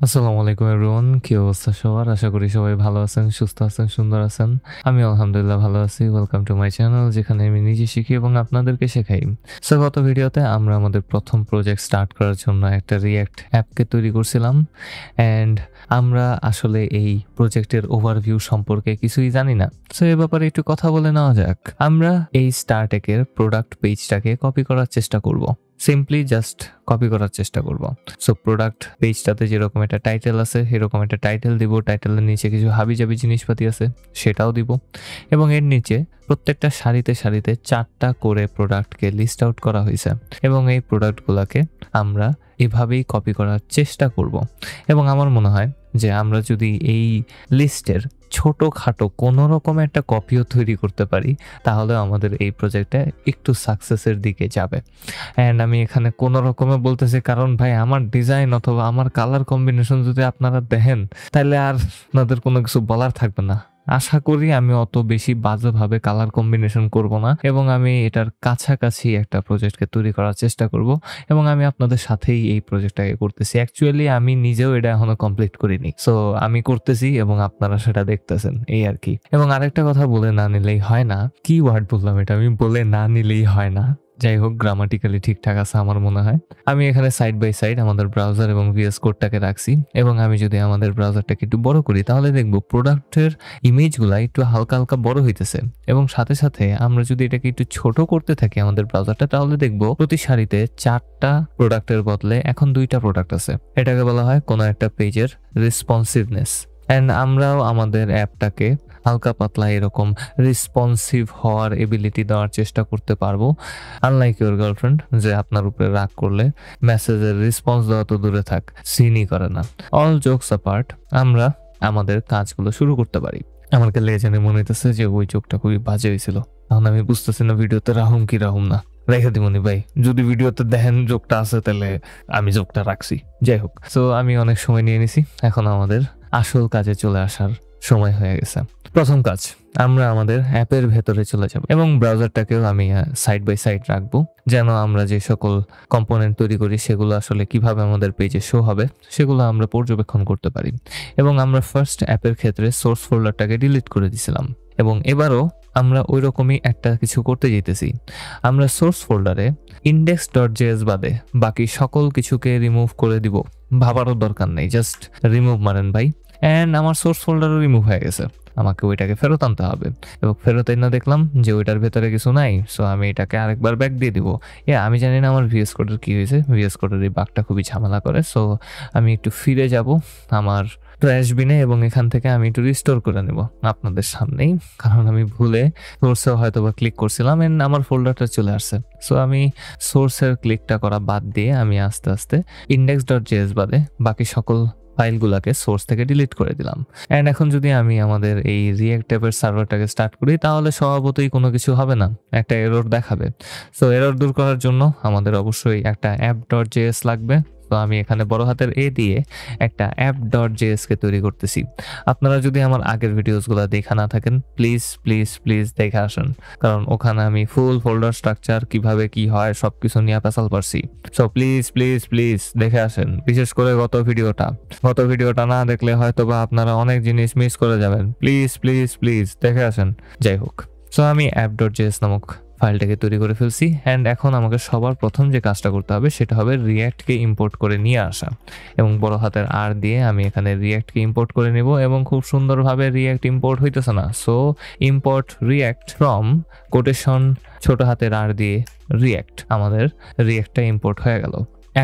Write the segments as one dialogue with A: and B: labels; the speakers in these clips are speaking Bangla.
A: আসসালামু আলাইকুম এভরিওয়ান, কি অবস্থা সবার? আশা করি সবাই ভালো আছেন, সুস্থ আছেন, সুন্দর আছেন। আমি আলহামদুলিল্লাহ ভালো আছি। ওয়েলকাম টু মাই চ্যানেল, যেখানে আমি নিজে শিখি এবং আপনাদেরকে শেখাই। সো গত ভিডিওতে আমরা আমাদের প্রথম প্রজেক্ট স্টার্ট করার জন্য একটা রিঅ্যাক্ট অ্যাপকে তৈরি করছিলাম। অ্যান্ড আমরা আসলে এই প্রজেক্টের ওভারভিউ সম্পর্কে কিছুই জানি না। সো এ ব্যাপারে একটু কথা বলে নেওয়া যাক। আমরা এই স্টারটেকের প্রোডাক্ট পেজটাকে কপি করার চেষ্টা করব। সিম্পলি জাস্ট কপি করার চেষ্টা করব। সো প্রোডাক্ট পেজটাতে যেরকম একটা টাইটেল আছে সেরকম একটা টাইটেল দিব, টাইটেলের নিচে কিছু হাবিজাবি জিনিসপাতি আছে সেটাও দিব, এবং এর নিচে প্রত্যেকটা সারিতে সারিতে 4টা করে প্রোডাক্টকে লিস্ট আউট করা হয়েছে, এবং এই প্রোডাক্টগুলোকে আমরা এভাবেই কপি করার চেষ্টা করব। এবং আমার মনে হয় যে আমরা যদি এই লিস্টের ছোটোখাটো কোনো রকম একটা কপিও তৈরি করতে পারি, তাহলে আমাদের এই প্রজেক্টটা একটু সাকসেসের দিকে যাবে। অ্যান্ড আমি এখানে কোনো রকমে বলতেছি কারণ ভাই আমার ডিজাইন অথবা আমার কালার কম্বিনেশন যদি আপনারা দেখেন তাহলে আর আপনাদের কোনো কিছু বলার থাকবে না। আশা করি আমি অত বেশি বাজেভাবে কালার কম্বিনেশন করব না, এবং আমি এটার কাছাকাছি একটা প্রজেক্টকে তৈরি করার চেষ্টা করব, এবং আমি আপনাদের সাথেই এই প্রজেক্টটাকে করতেছি। অ্যাকচুয়ালি আমি নিজেও এটা এখনো কমপ্লিট করিনি, সো আমি করতেছি এবং আপনারা সেটা দেখতেছেন, এই আর কি। এবং আরেকটা কথা বলে না নিলেই হয় না, কি ওয়ার্ড বললাম এটা, আমি বলে না নিলেই হয় না। যাই হোক, গ্রামাটিক্যালি ঠিকঠাক আছে আমার মনে হয়। আমি এখানে সাইড বাই সাইড আমাদের ব্রাউজার এবং ভিএস কোডটাকে রাখছি, এবং আমি যদি আমাদের ব্রাউজারটাকে একটু বড় করি তাহলে দেখব প্রোডাক্টের ইমেজগুলা একটু হালকা হালকা বড় হইতেছে, এবং সাথে সাথে আমরা যদি এটাকে একটু ছোট করতে থাকি আমাদের ব্রাউজারটা, তাহলে দেখব প্রতি সারিতে 4টা প্রোডাক্টের বদলে এখন 2টা প্রোডাক্ট আছে। এটাকে বলা হয় কোনো একটা পেজের রেসপন্সিভনেস। অ্যান্ড আমরাও আমাদের অ্যাপটাকে হালকা পাতলা এরকম রেসপন্সিভ হওয়ার এবিলিটি দেওয়ার চেষ্টা করতে পারবো। আনলাইক ইউর গার্লফ্রেন্ড, যে আপনার উপরে রাগ করলে মেসেজের রেসপন্স দেওয়া তো দূরে থাক, সিনই করে না। অল জোকস অ্যাপার্ট, আমরা আমাদের কাজগুলো শুরু করতে পারি। আমার কাছে জানি মনে হইতেছে যে ওই জোকটা খুবই বাজে হয়েছিল, তখন আমি বুঝতেছি না ভিডিওতে রাহুম কি রাহুম না। রেখে দিমনি ভাই, যদি ভিডিওতে দেখেন জোকটা আছে তাহলে আমি জোকটা রাখছি। যাই হোক, সো আমি অনেক সময় নিয়ে নিছি, এখন আমাদের আসল কাজে চলে আসার সময় হয়ে গেছে। প্রথম কাজ, আমরা আমাদের অ্যাপের ভেতরে চলে যাব, এবং ব্রাউজারটাকেও আমি সাইড বাই সাইড রাখবো, যেন আমরা যে সকল কম্পোনেন্ট তৈরি করি সেগুলো আসলে কিভাবে আমাদের পেজে শো হবে সেগুলো আমরা পর্যবেক্ষণ করতে পারি। এবং আমরা ফার্স্ট অ্যাপের ক্ষেত্রে সোর্স ফোল্ডারটাকে ডিলিট করে দিয়েছিলাম, এবং এবারও আমরা ওই রকমই একটা কিছু করতে যেতেছি। আমরা সোর্স ফোল্ডারে index.js বাদে বাকি সকল কিছুকে রিমুভ করে দিব। ভাবারও দরকার নেই, জাস্ট রিমুভ মারেন ভাই। অ্যান্ড আমার সোর্স ফোল্ডারও রিমুভ হয়ে গেছে, আমাকে ওইটাকে ফেরত আনতে হবে, এবং ফেরত এনে দেখলাম যে ওইটার ভেতরে কিছু নাই। সো আমি এটাকে আরেকবার ব্যাক দিয়ে দিব। আমি জানি না আমার ভিএস কোডের কি হয়েছে, ভিএস কোডের এই বাগটা খুবই ঝামেলা করে। সো আমি একটু ফিরে যাব আমার ট্র্যাশ বিনে, এবং এখান থেকে আমি একটু রিস্টোর করে নেব আপনাদের সামনেই, কারণ আমি ভুলে সোর্সেও হয়তো বা ক্লিক করছিলাম এন্ড আমার ফোল্ডারটা চলে আসছে। সো আমি সোর্সের ক্লিকটা করা বাদ দিয়ে আমি আস্তে আস্তে index.js বাদে বাকি সকল ফাইলগুলোকে সোর্স থেকে ডিলিট করে দিলাম। অ্যান্ড এখন যদি আমি আমাদের এই রিঅ্যাক্ট অ্যাপের সার্ভারটাকে স্টার্ট করি, তাহলে স্বভাবতই কোনো কিছু হবে না, একটা এরর দেখাবে। সো এরর দূর করার জন্য আমাদের অবশ্যই একটা app.js লাগবে। তো আমি এখানে বড় হাতের এ দিয়ে একটা app.js কে তৈরি করতেছি। আপনারা যদি আমার আগের ভিডিওসগুলো দেখা না থাকেন, প্লিজ প্লিজ প্লিজ দেখে আসেন, কারণ ওখানে আমি ফুল ফোল্ডার স্ট্রাকচার কিভাবে কি হয় সবকিছু নিয়ে পেছাল পারছি। সো প্লিজ প্লিজ প্লিজ দেখে আসেন, বিশেষ করে গত ভিডিওটা না দেখলে হয়তো বা আপনারা অনেক জিনিস মিস করে যাবেন। প্লিজ প্লিজ প্লিজ দেখে আসেন। যাই হোক, সো আমি app.js নামক ফাইলটাকে তৈরি করে ফেলছি। অ্যান্ড এখন আমাকে সবার প্রথম যে কাজটা করতে হবে সেটা হবে রিঅ্যাক্টকে ইম্পোর্ট করে নিয়ে আসা, এবং বড় হাতের আর দিয়ে আমি এখানে রিঅ্যাক্টকে ইম্পোর্ট করে নিব, এবং খুব সুন্দরভাবে রিঅ্যাক্ট ইম্পোর্ট হইতেছে না। So import react from quotation ছোট হাতের আর দিয়ে রিঅ্যাক্ট, আমাদের রিঅ্যাক্টটা ইম্পোর্ট হয়ে গেল।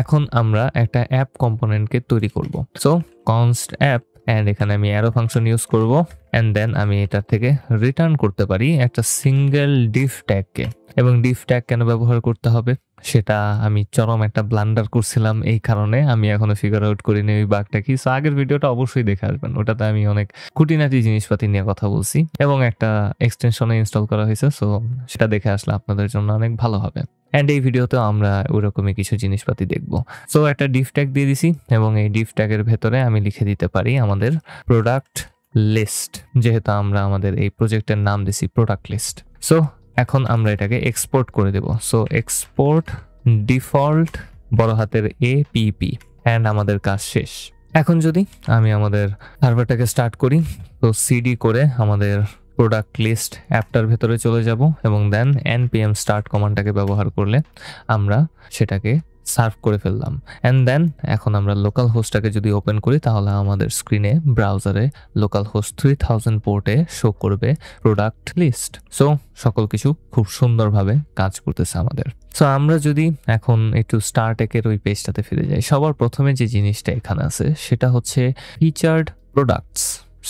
A: এখন আমরা একটা অ্যাপ কম্পোনেন্টকে তৈরি করব। সো কনস্ট অ্যাপ, অ্যান্ড এখানে আমি অ্যারো ফাংশন ইউজ করব, অ্যান্ড দেন আমি এটা থেকে রিটার্ন করতে পারি একটা সিঙ্গেল ডিফ ট্যাগকে। এবং ডিফ ট্যাগ কেন ব্যবহার করতে হবে সেটা আমি চরম একটা ব্লান্ডার করছিলাম, এই কারণে আমি এখনো ফিগার আউট করিনি ওই বাগটা কি। সো আগের ভিডিওটা অবশ্যই দেখে আসবেন, ওটাতে আমি অনেক খুঁটিনাটি জিনিসপাতি নিয়ে কথা বলছি, এবং একটা এক্সটেনশনে ইনস্টল করা হয়েছে। সো সেটা দেখে আসলে আপনাদের জন্য অনেক ভালো হবে। অ্যান্ড এই ভিডিওতেও আমরা ওইরকমই কিছু জিনিসপাতি দেখবো। সো একটা ডিফ ট্যাগ দিয়ে দিছি, এবং এই ডিফ ট্যাগের ভেতরে আমি লিখে দিতে পারি আমাদের প্রোডাক্ট লিস্ট, যেহেতু আমরা আমাদের এই প্রজেক্টের নাম দিছি প্রোডাক্ট লিস্ট। সো এখন আমরা এটাকে এক্সপোর্ট করে দেব। সো এক্সপোর্ট ডিফল্ট বড় হাতের APP, অ্যান্ড আমাদের কাজ শেষ। এখন যদি আমি আমাদের সার্ভারটাকে স্টার্ট করি, তো সিডি করে আমাদের প্রোডাক্ট লিস্ট অ্যাপটার ভেতরে চলে যাব এবং দেন npm স্টার্ট কমান্ডটাকে ব্যবহার করলে আমরা সেটাকে সার্ভ করে ফেললাম। অ্যান্ড দেন এখন আমরা লোকাল হোস্টটাকে যদি ওপেন করি তাহলে আমাদের স্ক্রিনে ব্রাউজারে লোকাল হোস্ট 3000 পোর্টে শো করবে প্রোডাক্ট লিস্ট। সো সকল কিছু খুব সুন্দরভাবে কাজ করতেছে আমাদের। সো আমরা যদি এখন একটু স্টারটেকের ওই পেজটাতে ফিরে যাই, সবার প্রথমে যে জিনিসটা এখানে আছে সেটা হচ্ছে ফিচার্ড প্রোডাক্টস।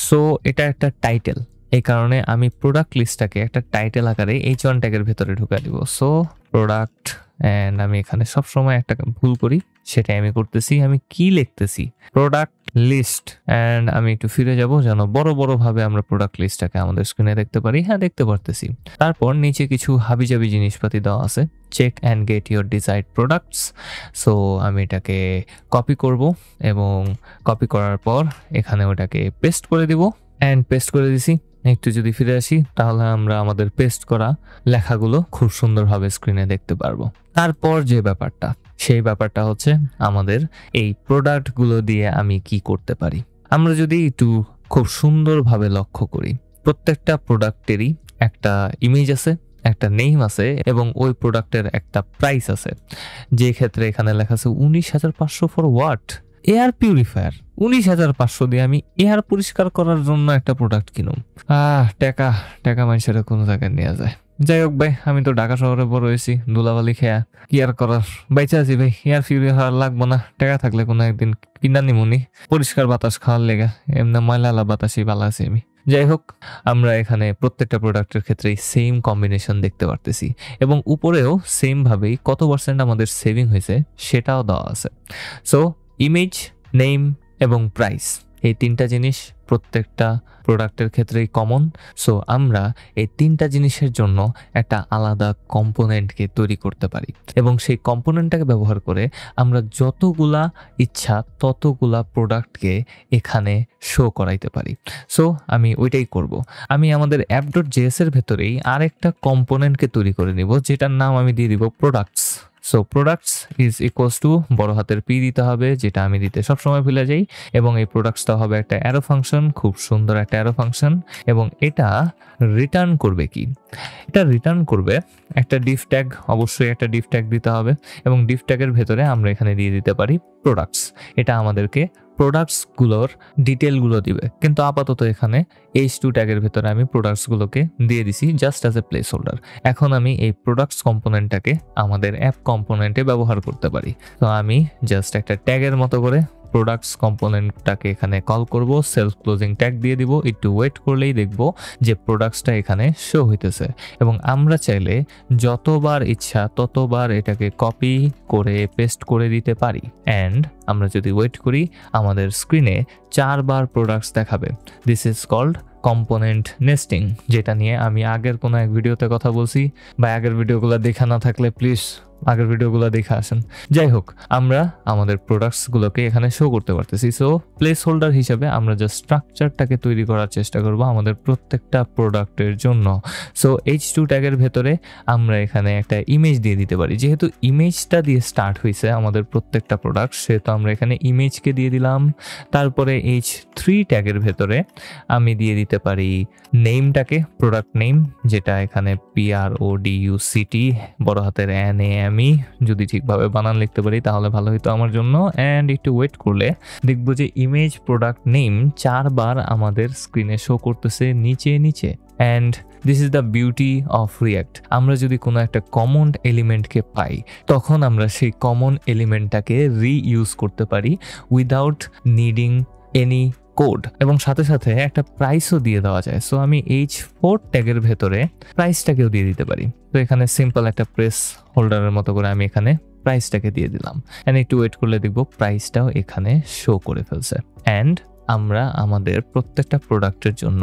A: সো এটা একটা টাইটেল, এই কারণে আমি প্রোডাক্ট লিস্টটাকে একটা টাইটেল আকারে H1 ট্যাগের ভেতরে ঢুকা দিব। সো প্রোডাক্ট, অ্যান্ড আমি এখানে সবসময় একটা ভুল করি, সেটাই আমি করতেছি। আমি কি লিখতেছি? Product list. অ্যান্ড আমি একটু ফিরে যাব যেন বড় বড় ভাবে আমরা প্রোডাক্ট লিস্টটাকে আমাদের স্ক্রিনে দেখতে পারি। হ্যাঁ, দেখতে পারতেছি। তারপর নিচে কিছু হাবিজাবি জিনিসপাতি দেওয়া আছে, check and get your desired products. So আমি এটাকে কপি করব এবং কপি করার পর এখানে ওটাকে পেস্ট করে দিব। অ্যান্ড পেস্ট করে দিছি। একটু যদি ফিরে আসি তাহলে আমরা আমাদের পেস্ট করা লেখাগুলো খুব সুন্দরভাবে স্ক্রিনে দেখতে পারবো। তারপর যে ব্যাপারটা, সেই ব্যাপারটা হচ্ছে আমাদের এই প্রোডাক্টগুলো দিয়ে আমি কি করতে পারি। আমরা যদি একটু খুব সুন্দরভাবে লক্ষ্য করি, প্রত্যেকটা প্রোডাক্টেরই একটা ইমেজ আছে, একটা নেম আছে এবং ওই প্রোডাক্টের একটা প্রাইস আছে। যে ক্ষেত্রে এখানে লেখা আছে 19,500 ফর হোয়াট? Air purifier. 19,500 দিয়ে আমি এয়ার পরিষ্কার করার জন্য একটা প্রোডাক্ট কিনুম? টাকা মানুষেরা কোনো জায়গায় নিয়ে যায়। যাই হোক ভাই, আমি তো ঢাকা শহরে বড় হয়েছি, ধুলাবালি খেয়া কি আর করার, বাইচা আছি ভাই। এয়ার পিউরিফায়ার লাগবো না, টাকা থাকলে কোনো একদিন কিনা নিমুনি, পরিষ্কার বাতাস খাওয়ার লেগা। এমনি ময়লা বাতাসই ভালো আছি আমি। যাই হোক, আমরা এখানে প্রত্যেকটা প্রোডাক্টের ক্ষেত্রেই সেম কম্বিনেশন দেখতে পারতেছি এবং উপরেও সেম ভাবেই কত % আমাদের সেভিং হয়েছে সেটাও দেওয়া আছে। সো ইমেজ, নেম এবং প্রাইস, এই তিনটা জিনিস প্রত্যেকটা প্রোডাক্টের ক্ষেত্রেই কমন। সো আমরা এই তিনটা জিনিসের জন্য একটা আলাদা কম্পোনেন্টকে তৈরি করতে পারি এবং সেই কম্পোনেন্টটাকে ব্যবহার করে আমরা যতগুলা ইচ্ছা ততগুলা প্রোডাক্টকে এখানে শো করাইতে পারি। সো আমি ওইটাই করব। আমি আমাদের app.js এর ভেতরেই আরেকটা কম্পোনেন্টকে তৈরি করে নিব, যেটার নাম আমি দিয়ে দিব products. So products is equals to বড় হাতের পি দিতে হবে, যেটা আমি দিতে সবসময় ভুলে যাই, এবং এই প্রোডাক্টসটা হবে একটা অ্যারো ফাংশন, খুব সুন্দর একটা অ্যারো ফাংশন। এবং এটা রিটার্ন করবে কি? এটা রিটার্ন করবে একটা ডিফ ট্যাগ, অবশ্যই একটা ডিফ ট্যাগ দিতে হবে এবং ডিফ ট্যাগের ভেতরে আমরা এখানে দিয়ে দিতে পারি প্রোডাক্টস। এটা আমাদেরকে প্রোডাক্টসগুলোর ডিটেলগুলো দিবে, কিন্তু আপাতত এখানে H2 ট্যাগের ভেতরে আমি প্রোডাক্টসগুলোকে দিয়ে দিছি just as a place holder. এখন আমি এই প্রোডাক্টস কম্পোনেন্টটাকে আমাদের অ্যাপ কম্পোনেন্টে ব্যবহার করতে পারি। তো আমি জাস্ট একটা ট্যাগের মতো করে প্রোডাক্টস কম্পোনেন্টটাকে এখানে কল করব, সেলফ ক্লোজিং ট্যাগ দিয়ে দিব। একটু ওয়েট করলেই দেখব যে প্রোডাক্টসটা এখানে শো হইতেছে এবং আমরা চাইলে যতবার ইচ্ছা ততবার এটাকে কপি করে পেস্ট করে দিতে পারি। অ্যান্ড আমরা যদি ওয়েট করি আমাদের স্ক্রিনে 4 বার প্রোডাক্টস দেখাবে। This is called component nesting, যেটা নিয়ে আমি আগের কোনো এক ভিডিওতে কথা বলছি, বা আগের ভিডিওগুলো দেখা না থাকলে প্লিজ আগের ভিডিওগুলো দেখে আসেন। যাই হোক, আমরা আমাদের প্রোডাক্টসগুলোকে এখানে শো করতে পারতেছি। সো প্লেস হোল্ডার হিসেবে আমরা জাস্ট স্ট্রাকচারটাকে তৈরি করার চেষ্টা করব আমাদের প্রত্যেকটা প্রোডাক্টের জন্য। সো H2 ট্যাগের ভেতরে আমরা এখানে একটা ইমেজ দিয়ে দিতে পারি। যেহেতু ইমেজটা দিয়ে স্টার্ট হয়েছে আমাদের প্রত্যেকটা প্রোডাক্ট, সেহেতু আমরা এখানে ইমেজকে দিয়ে দিলাম। তারপরে H3 ট্যাগের ভেতরে আমি দিয়ে দিতে পারি নেমটাকে, প্রোডাক্ট নেম, যেটা এখানে PRODUCT বড় হাতের NAME, যদি ঠিকভাবে বানান লিখতে পারি তাহলে ভালো হতো আমার জন্য। অ্যান্ড একটু ওয়েট করলে দেখবো যে ইমেজ প্রোডাক্ট নেম 4 বার আমাদের স্ক্রিনে শো করতেছে নিচে নিচে। And this is the beauty of react. আমরা যদি কোনো একটা কমন এলিমেন্টকে পাই তখন আমরা সেই কমন এলিমেন্টটাকে রিইউজ করতে পারি উইদাউট নিডিং এনি কোড, এবং সাথে সাথে একটা প্রাইসও দিয়ে দেওয়া যায়। সো আমি H4 ট্যাগের ভেতরে প্রাইসটাকেও দিয়ে দিতে পারি। তো এখানে সিম্পল একটা প্লেস হোল্ডারের মতো করে আমি এখানে প্রাইসটাকে দিয়ে দিলাম। অ্যান্ড একটু ওয়েট করলে দেখবো প্রাইসটাও এখানে শো করে ফেলছে। অ্যান্ড আমরা আমাদের প্রত্যেকটা প্রোডাক্টের জন্য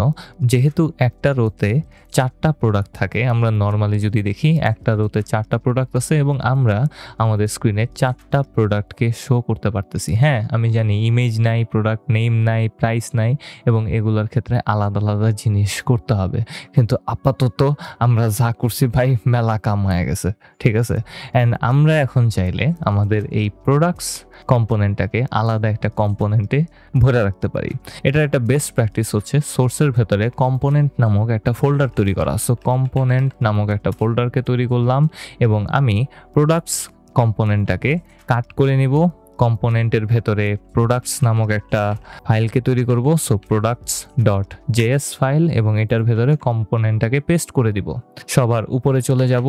A: যেহেতু একটা রোতে 4টা প্রোডাক্ট থাকে, আমরা নর্মালি যদি দেখি একটা রোতে 4টা প্রোডাক্ট আছে এবং আমরা আমাদের স্ক্রিনে 4টা প্রোডাক্টকে শো করতে পারতেছি। হ্যাঁ, আমি জানি ইমেজ নাই, প্রোডাক্ট নেম নাই, প্রাইস নাই এবং এগুলোর ক্ষেত্রে আলাদা আলাদা জিনিস করতে হবে, কিন্তু আপাতত আমরা যা করছি ভাই মেলা কাম হয়ে গেছে, ঠিক আছে। অ্যান্ড আমরা এখন চাইলে আমাদের এই প্রোডাক্টস কম্পোনেন্টটাকে আলাদা একটা কম্পোনেন্টে ভরে রাখতে পারি। এটার একটা বেস্ট প্র্যাকটিস হচ্ছে সোর্সের ভেতরে কম্পোনেন্ট নামক একটা ফোল্ডার তৈরি করা। সো কম্পোনেন্ট নামক একটা ফোল্ডারকে তৈরি করলাম এবং আমি প্রোডাক্টস কম্পোনেন্টটাকে কাট করে নিব। কম্পোনেন্টের ভেতরে প্রোডাক্টস নামক একটা ফাইলকে তৈরি করব। So products dot JS file এবং এটার ভেতরে কম্পোনেন্টটাকে পেস্ট করে দিব। সবার উপরে চলে যাব,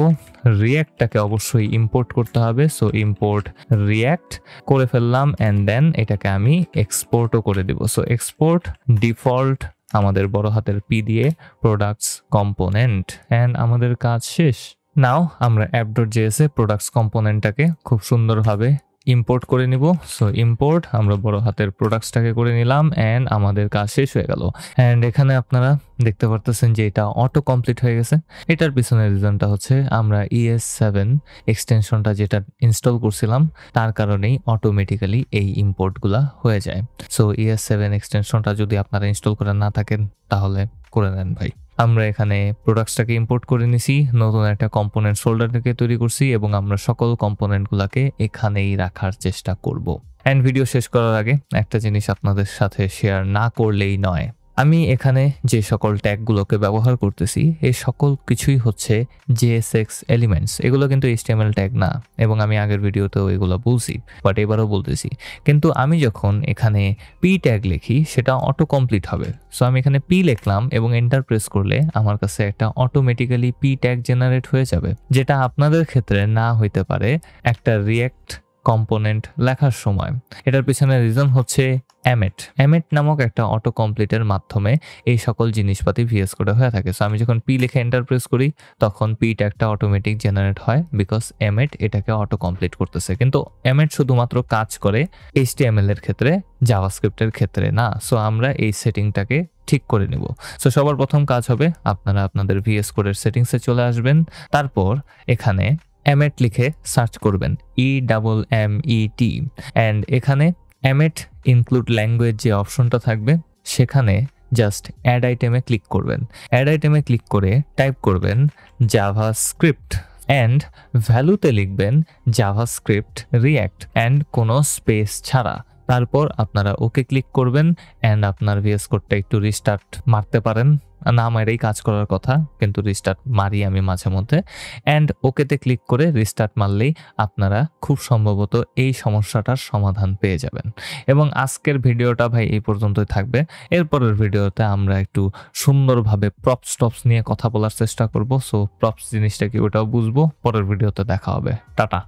A: রিয়্যাক্টটাকে অবশ্যই ইম্পোর্ট করতে হবে। সো ইম্পোর্ট রিয়্যাক্ট করে ফেললাম অ্যান্ড দেন এটাকে আমি এক্সপোর্টও করে দিব। সো এক্সপোর্ট ডিফল্ট আমাদের বড় হাতের পি দিয়ে প্রোডাক্টস কম্পোনেন্ট অ্যান্ড আমাদের কাজ শেষ। নাও আমরা app.js এ প্রোডাক্টস কম্পোনেন্টটাকে খুব সুন্দরভাবে ইম্পোর্ট করে নিব। সো ইম্পোর্ট আমরা বড় হাতের প্রোডাক্টসটাকে করে নিলাম অ্যান্ড আমাদের কাজ শেষ হয়ে গেল। অ্যান্ড এখানে আপনারা দেখতে পারতেছেন যে এটা অটো কমপ্লিট হয়ে গেছে। এটার পিছনের রিজনটা হচ্ছে আমরা ES7 এক্সটেনশনটা যেটা ইনস্টল করছিলাম তার কারণেই অটোমেটিক্যালি এই ইম্পোর্টগুলা হয়ে যায়। সো ES7 এক্সটেনশনটা যদি আপনারা ইনস্টল করে না থাকেন তাহলে করে নেন ভাই। আমরা এখানে প্রোডাক্টসটাকে ইম্পোর্ট করে নিছি, নতুন একটা কম্পোনেন্ট ফোল্ডার থেকে তৈরি করছি এবং আমরা সকল কম্পোনেন্টগুলোকে এখানেই রাখার চেষ্টা করব। অ্যান্ড ভিডিও শেষ করার আগে একটা জিনিস আপনাদের সাথে শেয়ার না করলেই নয়। আমি এখানে যে সকল ট্যাগগুলোকে ব্যবহার করতেছি এই সকল কিছুই হচ্ছে JSX এলিমেন্টস, এগুলো কিন্তু HTML ট্যাগ না এবং আমি আগের ভিডিওতেও এগুলো বলছি, বাট এবারও বলতেছি। কিন্তু আমি যখন এখানে P ট্যাগ লিখি সেটা অটো কমপ্লিট হবে। সো আমি এখানে P লিখলাম এবং এন্টার প্রেস করলে আমার কাছে একটা অটোমেটিক্যালি P ট্যাগ জেনারেট হয়ে যাবে, যেটা আপনাদের ক্ষেত্রে না হইতে পারে একটা রিয়্যাক্ট কম্পোনেন্ট লেখার সময়। এটার পিছনে রিজন হচ্ছে এমেট নামক একটা অটো কমপ্লিটের মাধ্যমে এই সকল জিনিসপাতি ভিএস কোডে হয়ে থাকে। সো আমি যখন পি লিখে এন্টার প্রেস করি তখন পি ট্যাগটা অটোমেটিক জেনারেট হয় বিকজ এমেট এটাকে অটো কমপ্লিট করতেছে। কিন্তু এমেট শুধুমাত্র কাজ করে HTML এর ক্ষেত্রে, জাভাস্ক্রিপ্টের ক্ষেত্রে না। সো আমরা এই সেটিংটাকে ঠিক করে নিব। সো সবার প্রথম কাজ হবে আপনারা আপনাদের ভিএস কোডের সেটিংসে চলে আসবেন, তারপর এখানে এমেট লিখে সার্চ করবেন EMMET অ্যান্ড এখানে এমেট ইনক্লুড ল্যাঙ্গুয়েজ যে অপশনটা থাকবে সেখানে জাস্ট অ্যাড আইটেমে ক্লিক করবেন। অ্যাড আইটেমে ক্লিক করে টাইপ করবেন জাভাস্ক্রিপ্ট অ্যান্ড ভ্যালুতে লিখবেন জাভাস্ক্রিপ্ট রিয়্যাক্ট অ্যান্ড কোনো স্পেস ছাড়া। তারপর আপনারা ওকে ক্লিক করবেন অ্যান্ড আপনার ভিএস কোডটা একটু রিস্টার্ট মারতে পারেন। না আমার এই কাজ করার কথা কিন্তু রিস্টার্ট মারি আমি মাঝে মধ্যে। অ্যান্ড ওকেতে ক্লিক করে রিস্টার্ট মারলেই আপনারা খুব সম্ভবত এই সমস্যাটার সমাধান পেয়ে যাবেন। এবং আজকের ভিডিওটা ভাই এই পর্যন্তই থাকবে। এরপরের ভিডিওতে আমরা একটু সুন্দরভাবে প্রপস নিয়ে কথা বলার চেষ্টা করব। সো প্রপস জিনিসটা কি ওটাও বুঝবো। পরের ভিডিওতে দেখা হবে। টাটা।